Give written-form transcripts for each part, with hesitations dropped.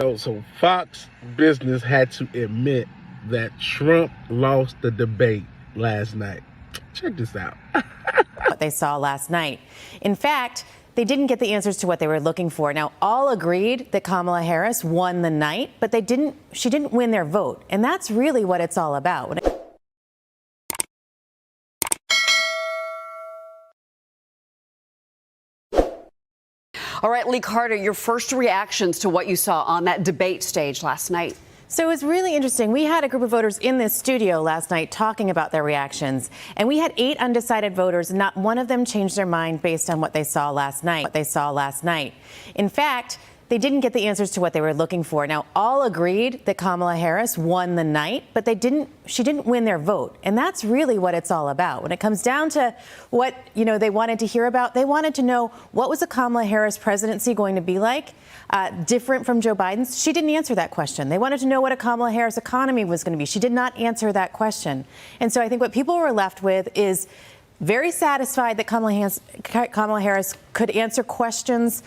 So Fox Business had to admit that Trump lost the debate last night. Check this out. What they saw last night. In fact, they didn't get the answers to what they were looking for. Now, all agreed that Kamala Harris won the night, but she didn't win their vote. And that's really what it's all about. All right, Lee Carter, your first reactions to what you saw on that debate stage last night. So it was really interesting. We had a group of voters in this studio last night talking about their reactions, and we had 8 undecided voters. Not one of them changed their mind based on what they saw last night. In fact, they didn't get the answers to what they were looking for. Now, all agreed that Kamala Harris won the night, but she didn't win their vote. And that's really what it's all about. When it comes down to what, they wanted to hear about, they wanted to know what was a Kamala Harris presidency going to be like, different from Joe Biden's. She didn't answer that question. They wanted to know what a Kamala Harris economy was going to be. She did not answer that question. And so I think what people were left with is very satisfied that Kamala Harris could answer questions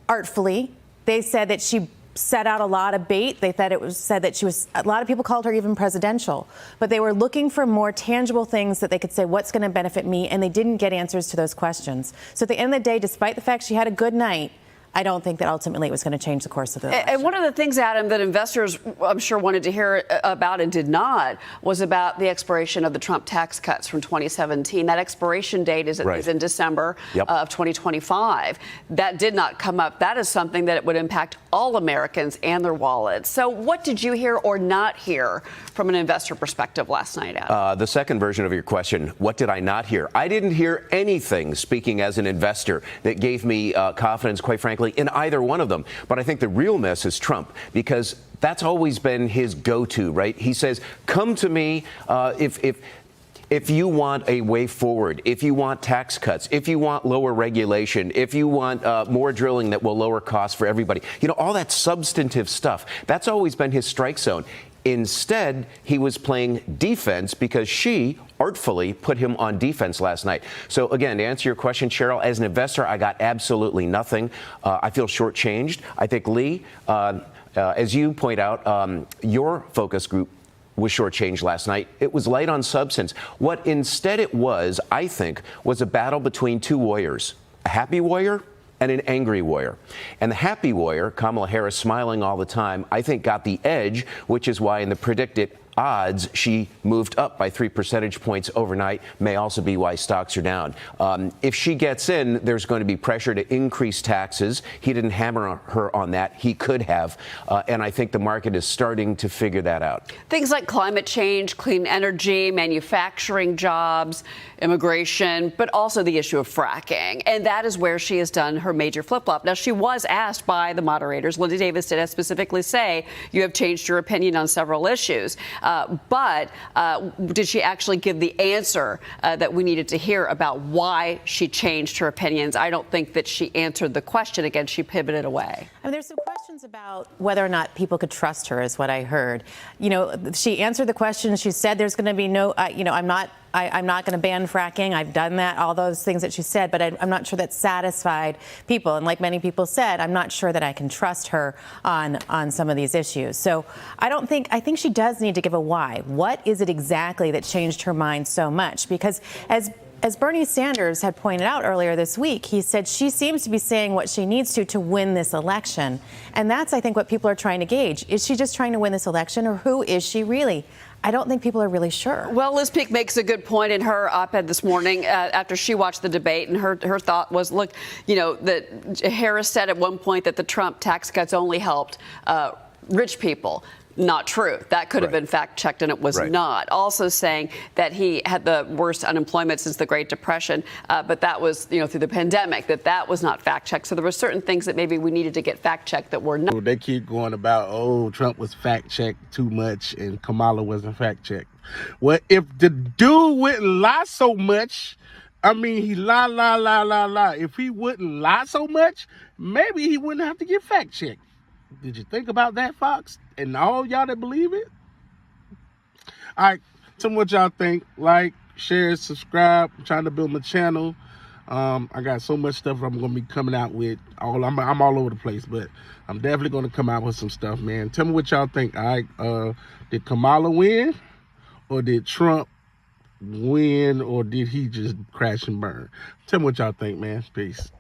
artfully. They said that she set out a lot of bait. They thought a lot of people called her even presidential, but they were looking for more tangible things that they could say, what's going to benefit me? And they didn't get answers to those questions. So at the end of the day, despite the fact she had a good night, I don't think that ultimately it was going to change the course of the election. And one of the things, Adam, that investors, I'm sure, wanted to hear about and did not was about the expiration of the Trump tax cuts from 2017. That expiration date is in December of 2025. That did not come up. That is something that would impact all Americans and their wallets. So what did you hear or not hear from an investor perspective last night, Adam? The second version of your question, what did I not hear? I didn't hear anything, speaking as an investor, that gave me confidence, quite frankly, in either one of them. But I think the real mess is Trump, because that's always been his go-to, right? He says, come to me if you want a way forward, if you want tax cuts, if you want lower regulation, if you want more drilling that will lower costs for everybody, all that substantive stuff, that's always been his strike zone. Instead, he was playing defense because she artfully put him on defense last night. So again, to answer your question, Cheryl, as an investor, I got absolutely nothing. I feel shortchanged. I think, Lee, as you point out, your focus group was shortchanged last night. It was light on substance. What instead it was, I think, was a battle between two warriors, a happy warrior and an angry warrior. And the happy warrior, Kamala Harris, smiling all the time, I think got the edge, which is why in the predicted odds she moved up by 3 percentage points overnight, may also be why stocks are down. If she gets in, there's going to be pressure to increase taxes. He didn't hammer her on that. He could have. And I think the market is starting to figure that out. Things like climate change, clean energy, manufacturing jobs, immigration, but also the issue of fracking. And that is where she has done her major flip-flop. Now, she was asked by the moderators, Linda Davis did specifically say, you have changed your opinion on several issues. But did she actually give the answer that we needed to hear about why she changed her opinions? I don't think that she answered the question. Again, she pivoted away. I mean, there's some questions about whether or not people could trust her, is what I heard. She answered the question. She said there's going to be no, I'm not going to ban fracking. I've done that, all those things that she said, but I'm not sure that satisfied people. And like many people said, I'm not sure that I can trust her on some of these issues. So I think she does need to give a why. What is it exactly that changed her mind so much? Because as Bernie Sanders had pointed out earlier this week, he said she seems to be saying what she needs to win this election. And that's, I think, what people are trying to gauge. Is she just trying to win this election, or who is she really? I don't think people are really sure. Well, Liz Peek makes a good point in her op-ed this morning after she watched the debate, and her thought was, look, that Harris said at one point that the Trump tax cuts only helped rich people. Not true. That could have been fact-checked, and it was not. Also saying that he had the worst unemployment since the Great Depression, but that was, through the pandemic, that was not fact-checked. So there were certain things that maybe we needed to get fact-checked that were not. They keep going about, Trump was fact-checked too much and Kamala wasn't fact-checked. Well, if the dude wouldn't lie so much, he lie. If he wouldn't lie so much, maybe he wouldn't have to get fact-checked. Did you think about that, Fox? And all y'all that believe it? All right, tell me what y'all think. Like, share, subscribe. I'm trying to build my channel. I got so much stuff I'm gonna be coming out with. I'm all over the place, but I'm definitely gonna come out with some stuff, man. Tell me what y'all think. All right, did Kamala win, or did Trump win, or did he just crash and burn? Tell me what y'all think, man. Peace.